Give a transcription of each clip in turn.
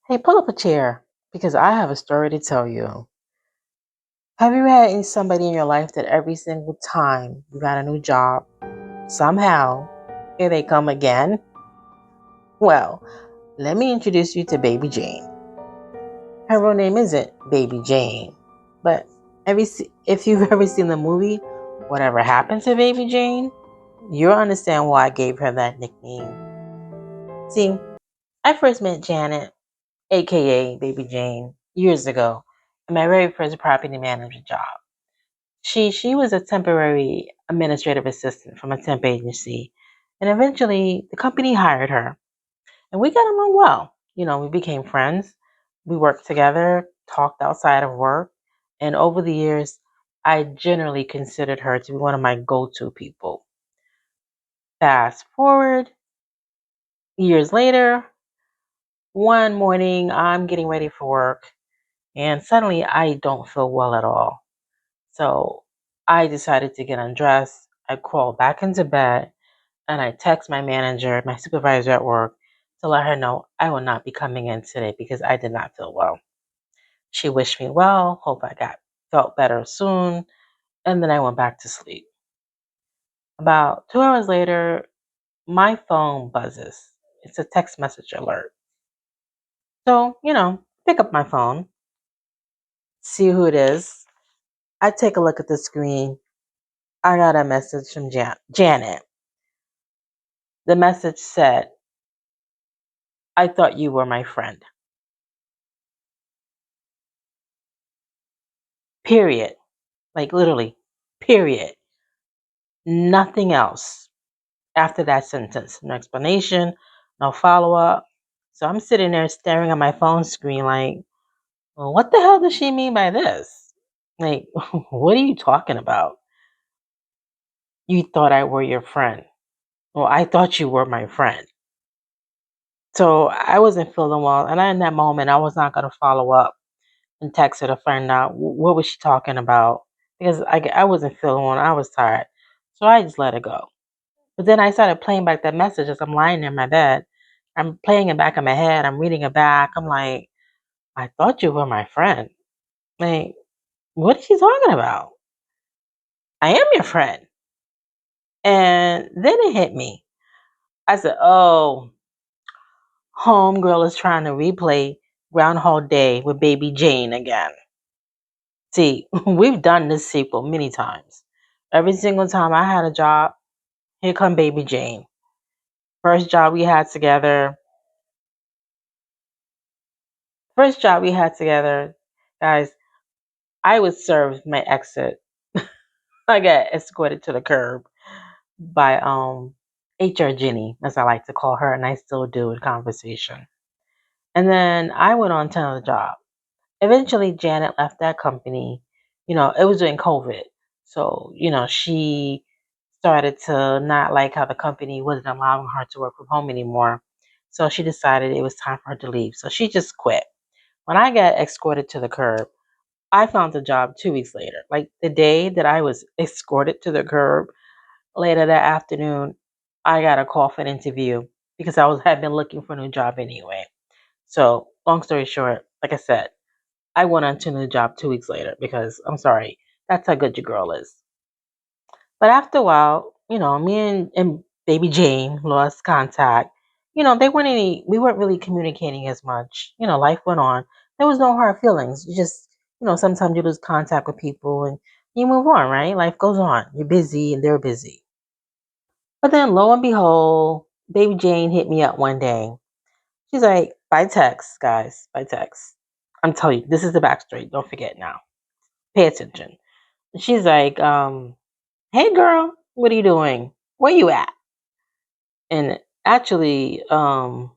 Hey, pull up a chair because I have a story to tell you. Have you had somebody in your life that every single time you got a new job, somehow, here they come again? Well, let me introduce you to Baby Jane. Her real name isn't Baby Jane, but if you've ever seen the movie, Whatever Happened to Baby Jane, you'll understand why I gave her that nickname. See, I first met Janet, aka Baby Jane, years ago in my very first property manager job. She was a temporary administrative assistant from a temp agency, and eventually the company hired her, and we got along well. We became friends. We worked together, talked outside of work, and over the years, I generally considered her to be one of my go-to people. Fast forward years later, one morning I'm getting ready for work, and suddenly I don't feel well at all. So I decided to get undressed. I crawled back into bed and I text my manager, my supervisor at work, to let her know I will not be coming in today because I did not feel well. She wished me well, hope I got felt better soon, and then I went back to sleep. About 2 hours later, my phone buzzes. It's a text message alert. So, pick up my phone, see who it is. I take a look at the screen. I got a message from Janet. The message said, I thought you were my friend. Period. Like literally, period. Nothing else after that sentence. No explanation, no follow up. So I'm sitting there staring at my phone screen like, well, what the hell does she mean by this? Like, what are you talking about? You thought I were your friend. Well, I thought you were my friend. So I wasn't feeling well. And in that moment, I was not going to follow up and text her to find out what was she talking about because I wasn't feeling well. I was tired. So I just let it go. But then I started playing back that message as I'm lying in my bed. I'm playing it back in my head. I'm reading it back. I'm like, I thought you were my friend. Like, what is she talking about? I am your friend. And then it hit me. I said, oh, homegirl is trying to replay Groundhog Day with Baby Jane again. See, we've done this sequel many times. Every single time I had a job, here come Baby Jane. First job we had together, first job we had together, guys, I was served my exit. I got escorted to the curb by HR Jenny, as I like to call her, and I still do in conversation. And then I went on to another job. Eventually Janet left that company. It was during COVID. So, she started to not like how the company wasn't allowing her to work from home anymore. So she decided it was time for her to leave. So she just quit. When I got escorted to the curb, I found a job 2 weeks later. Like the day that I was escorted to the curb, later that afternoon, I got a call for an interview because had been looking for a new job anyway. So long story short, like I said, I went on to a new job 2 weeks later because I'm sorry, that's how good your girl is. But after a while, me and baby Jane lost contact. We weren't really communicating as much. Life went on. There was no hard feelings. You just, sometimes you lose contact with people and you move on, right? Life goes on. You're busy and they're busy. But then lo and behold, baby Jane hit me up one day. She's like, by text, guys, by text. I'm telling you, this is the backstory. Don't forget now. Pay attention. She's like, hey girl, what are you doing? Where you at? And actually, I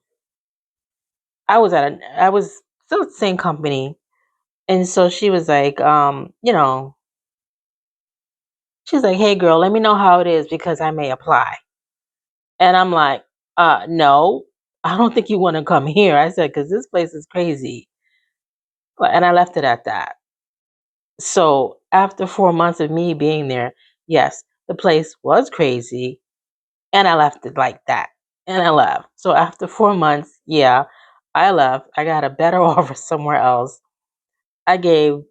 was still at the same company. And so she was like, she's like, hey girl, let me know how it is because I may apply. And I'm like, no, I don't think you want to come here. I said, because this place is crazy. And I left it at that. So after 4 months of me being there, yes, the place was crazy. And I left it like that. And I left. So after 4 months, yeah, I left. I got a better offer somewhere else. I gave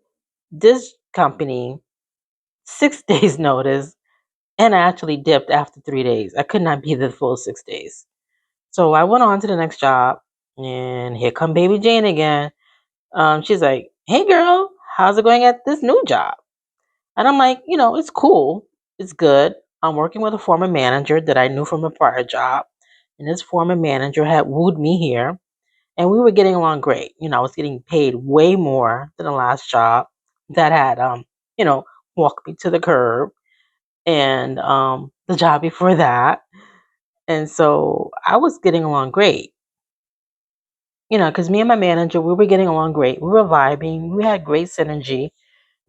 this company 6 days notice, and I actually dipped after 3 days. I could not be the full 6 days. So I went on to the next job, and here come baby Jane again. She's like, "Hey girl, how's it going at this new job?" And I'm like, it's cool. It's good. I'm working with a former manager that I knew from a prior job. And this former manager had wooed me here. And we were getting along great. I was getting paid way more than the last job that had you know, walked me to the curb, and the job before that. And so I was getting along great. Because me and my manager, we were getting along great. We were vibing. We had great synergy,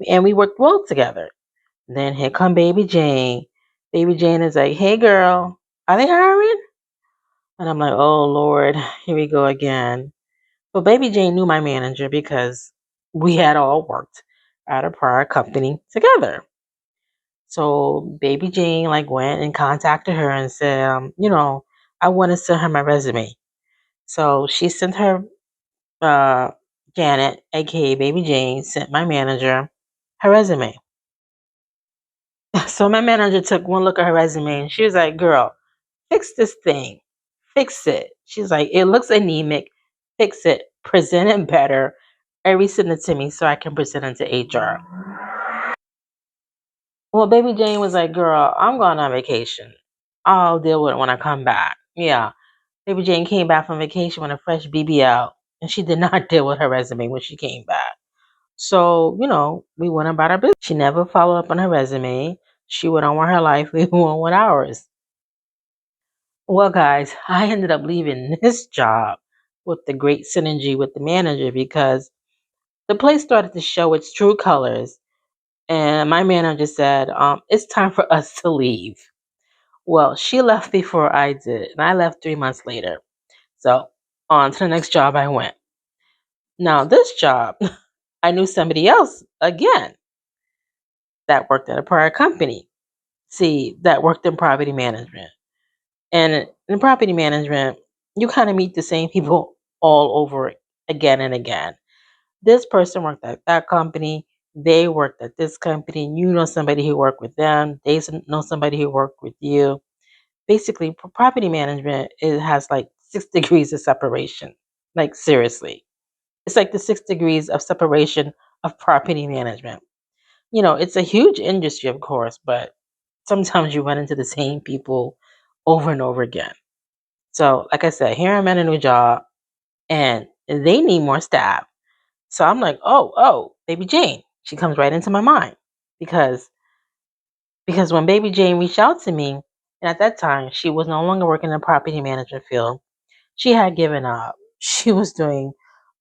and we worked well together. Then here come Baby Jane. Baby Jane is like, "Hey girl, are they hiring?" And I'm like, "Oh Lord, here we go again." But Baby Jane knew my manager because we had all worked at a prior company together. So Baby Jane went and contacted her and said, I want to send her my resume. So she sent her uh Janet, aka Baby Jane, sent my manager her resume. So my manager took one look at her resume and she was like, "Girl, fix this thing. Fix it." She's like, "It looks anemic. Fix it. Present it better. And resend it to me so I can present it to HR." Well, Baby Jane was like, "Girl, I'm going on vacation. I'll deal with it when I come back." Yeah. Baby Jane came back from vacation with a fresh BBL, and she did not deal with her resume when she came back. So, we went about our business. She never followed up on her resume. She went on with her life. We went on with ours. Well, guys, I ended up leaving this job with the great synergy with the manager because the place started to show its true colors. And my manager said, "It's time for us to leave." Well, she left before I did, and I left 3 months later. So, on to the next job I went. Now, this job, I knew somebody else again that worked at a prior company. See, that worked in property management. And in property management, you kind of meet the same people all over again and again. This person worked at that company. They worked at this company. You know somebody who worked with them. They know somebody who worked with you. Basically, property management, it has like 6 degrees of separation. Like seriously, it's like the 6 degrees of separation of property management. It's a huge industry, of course, but sometimes you run into the same people over and over again. So, like I said, here I'm at a new job and they need more staff. So I'm like, oh, Baby Jane. She comes right into my mind because when Baby Jane reached out to me, and at that time she was no longer working in the property management field. She had given up. She was doing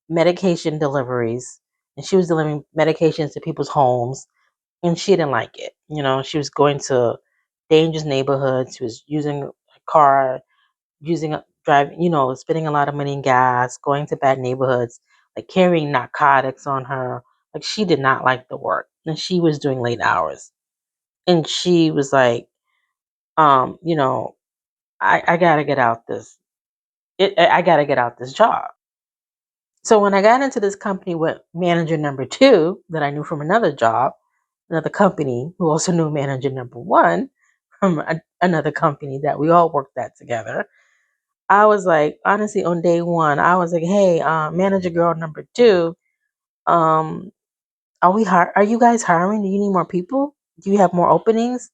medication deliveries, and she was delivering medications to people's homes, and she didn't like it. She was going to dangerous neighborhoods. She was using a car, driving, spending a lot of money in gas, going to bad neighborhoods, like carrying narcotics on her. Like she did not like the work, and she was doing late hours. And she was like, um, you know, I gotta get out this. I gotta get out this job. So when I got into this company with manager number two that I knew from another job, another company who also knew manager number one from another company that we all worked at together. I was like, honestly, on day one, I was like, "Hey, manager girl number two, um, are you guys hiring? Do you need more people? Do you have more openings?"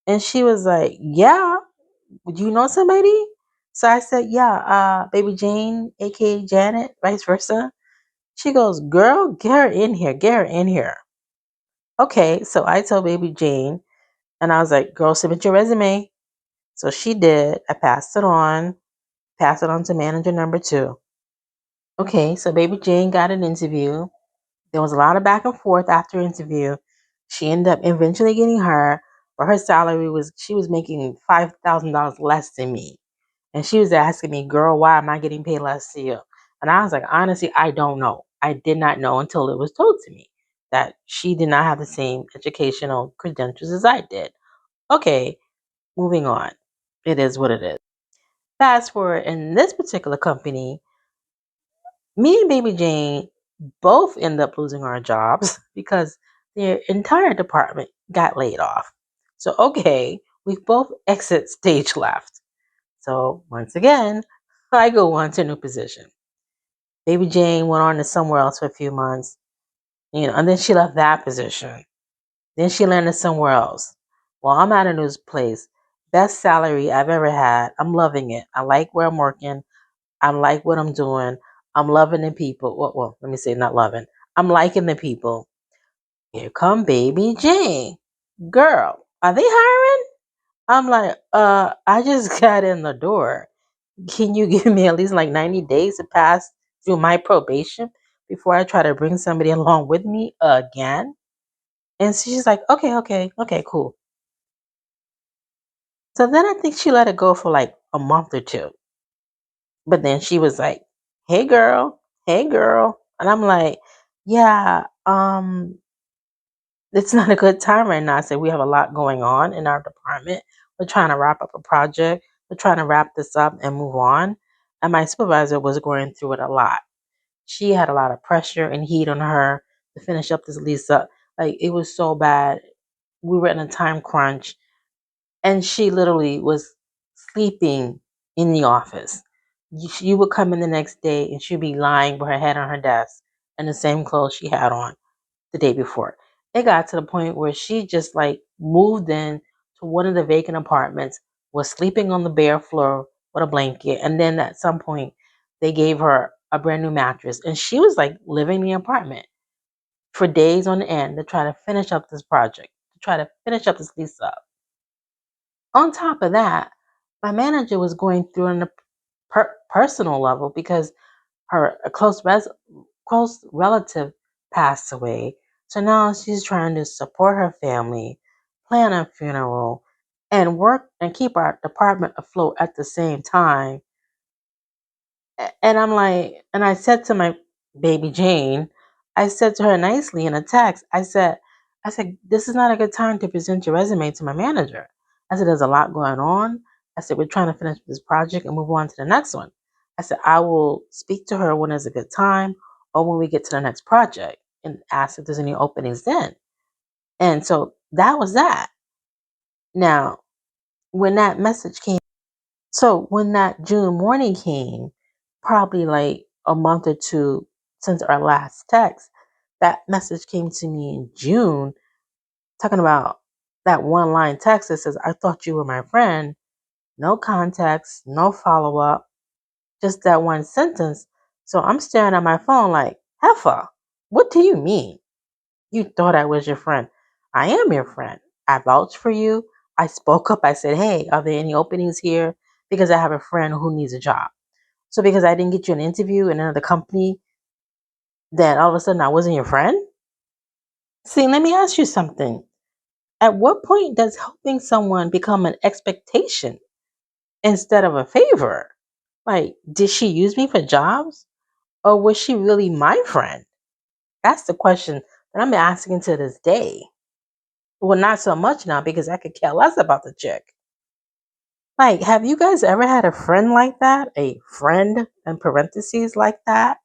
And she was like, "Yeah. Would you know somebody?" So I said, "Yeah, Baby Jane, aka Janet, vice versa." She goes, "Girl, get her in here. Get her in here." Okay, so I told Baby Jane, and I was like, "Girl, submit your resume." So she did. I passed it on to manager number two. Okay, so Baby Jane got an interview. There was a lot of back and forth after interview. She ended up eventually getting her, but her salary she was making $5,000 less than me. And she was asking me, "Girl, why am I getting paid less than you?" And I was like, "Honestly, I don't know. I did not know until it was told to me that she did not have the same educational credentials as I did." Okay, moving on. It is what it is. Fast forward in this particular company, Me and Baby Jane both end up losing our jobs because their entire department got laid off. So, okay, we both exit stage left. So, once again, I go on to a new position. Baby Jane went on to somewhere else for a few months, and then she left that position. Then she landed somewhere else. Well, I'm at a new place. Best salary I've ever had. I'm loving it. I like where I'm working. I like what I'm doing. I'm loving the people. Well, let me say not loving. I'm liking the people. Here come Baby Jane. Girl, are they hiring? I'm like, I just got in the door. Can you give me at least like 90 days to pass through my probation before I try to bring somebody along with me again? And so she's like, okay, cool. So then I think she let it go for like a month or two. But then she was like, hey girl. And I'm like, yeah, it's not a good time right now. I said, we have a lot going on in our department. We're trying to wrap up a project. We're trying to wrap this up and move on. And my supervisor was going through it a lot. She had a lot of pressure and heat on her to finish up this lease up. Like it was so bad. We were in a time crunch and she literally was sleeping in the office. You would come in the next day and she'd be lying with her head on her desk and the same clothes she had on the day before. It got to the point where she just like moved in to one of the vacant apartments, was sleeping on the bare floor with a blanket, and then at some point they gave her a brand new mattress and she was like living in the apartment for days on end to try to finish up this project, to try to finish up this lease up. On top of that, my manager was going through on a personal level because her close relative passed away. So now she's trying to support her family, plan a funeral, and work and keep our department afloat at the same time. And I'm like, and I said to my baby Jane, I said to her nicely in a text, I said, this is not a good time to present your resume to my manager. I said, there's a lot going on. I said, we're trying to finish this project and move on to the next one. I said, I will speak to her when is a good time or when we get to the next project and ask if there's any openings then. And so that was that. Now, when that message came, so when that June morning came, probably like a month or two since our last text, that message came to me in June talking about that one line text that says, I thought you were my friend. No context, no follow up, just that one sentence. So I'm staring at my phone like, Heffa, what do you mean? You thought I was your friend. I am your friend. I vouched for you. I spoke up. I said, hey, are there any openings here? Because I have a friend who needs a job. So because I didn't get you an interview in another company, then all of a sudden I wasn't your friend? See, let me ask you something. At what point does helping someone become an expectation instead of a favor? Like, did she use me for jobs? Or was she really my friend? That's the question that I'm asking to this day. Well, not so much now because I could care less about the chick. Like, have you guys ever had a friend like that? A friend in parentheses like that?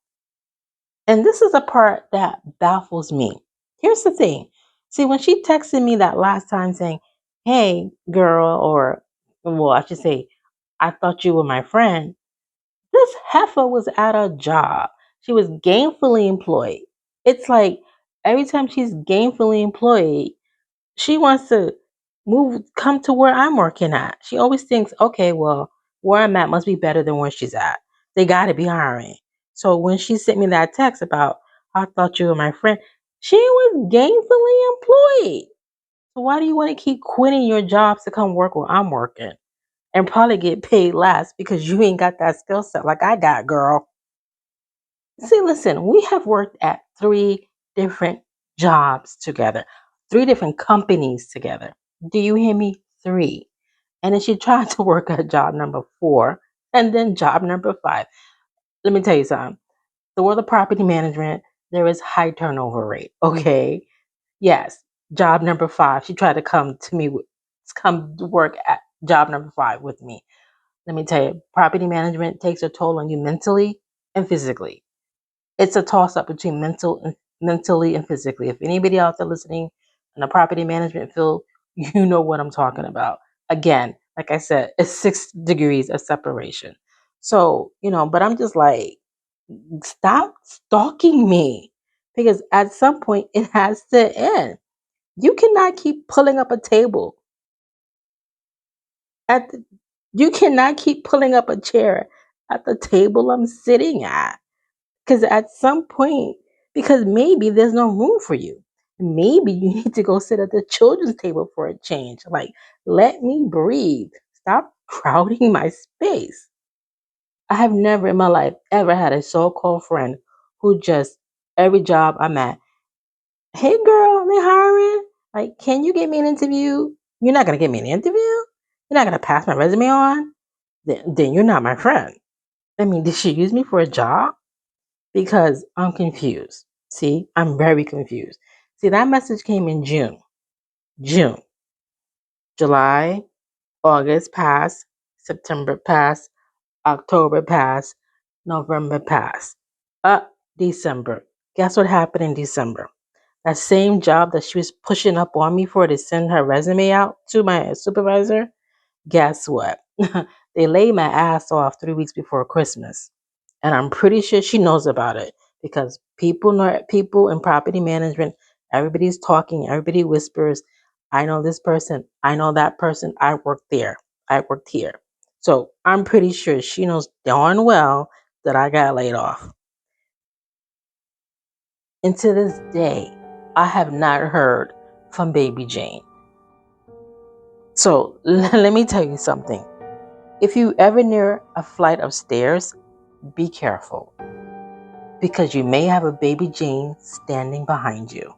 And this is a part that baffles me. Here's the thing. See, when she texted me that last time saying, hey, girl, or, well, I should say, I thought you were my friend, this heifer was at a job. She was gainfully employed. It's like every time she's gainfully employed, she wants to come to where I'm working at. She always thinks, okay, well, where I'm at must be better than where she's at. They got to be hiring. So when she sent me that text about, I thought you were my friend, she was gainfully employed. So why do you want to keep quitting your jobs to come work where I'm working and probably get paid less because you ain't got that skill set like I got, girl? See, listen, we have worked at three different jobs together, three different companies together. Do you hear me? Three. And then she tried to work at job number four and then job number five. Let me tell you something. The world of property management, there is high turnover rate. Okay. Yes. Job number five. She tried to come to work at job number five with me. Let me tell you, property management takes a toll on you mentally and physically. It's a toss up between mentally and physically. If anybody out there listening in the property management field, you know what I'm talking about. Again, like I said, it's 6 degrees of separation. So, but I'm just like, stop stalking me, because at some point it has to end. You cannot keep pulling up a table at the, you cannot keep pulling up a chair at the table I'm sitting at. Because at some point, because maybe there's no room for you. Maybe you need to go sit at the children's table for a change. Like, let me breathe. Stop crowding my space. I have never in my life ever had a so called friend who just, every job I'm at, hey girl, they hiring. Like, can you get me an interview? You're not going to get me an interview? You're not going to pass my resume on? Then you're not my friend. I mean, did she use me for a job? Because I'm confused. See, I'm very confused. See, that message came in June, July, August passed, September passed, October passed, November passed. December. Guess what happened in December? That same job that she was pushing up on me for to send her resume out to my supervisor. Guess what? They laid my ass off 3 weeks before Christmas. And I'm pretty sure she knows about it, because people know, people in property management, everybody's talking, everybody whispers, I know this person, I know that person, I worked there, I worked here. So I'm pretty sure she knows darn well that I got laid off. And to this day, I have not heard from Baby Jane. So let me tell you something. If you ever near a flight of stairs, be careful, because you may have a Baby Jane standing behind you.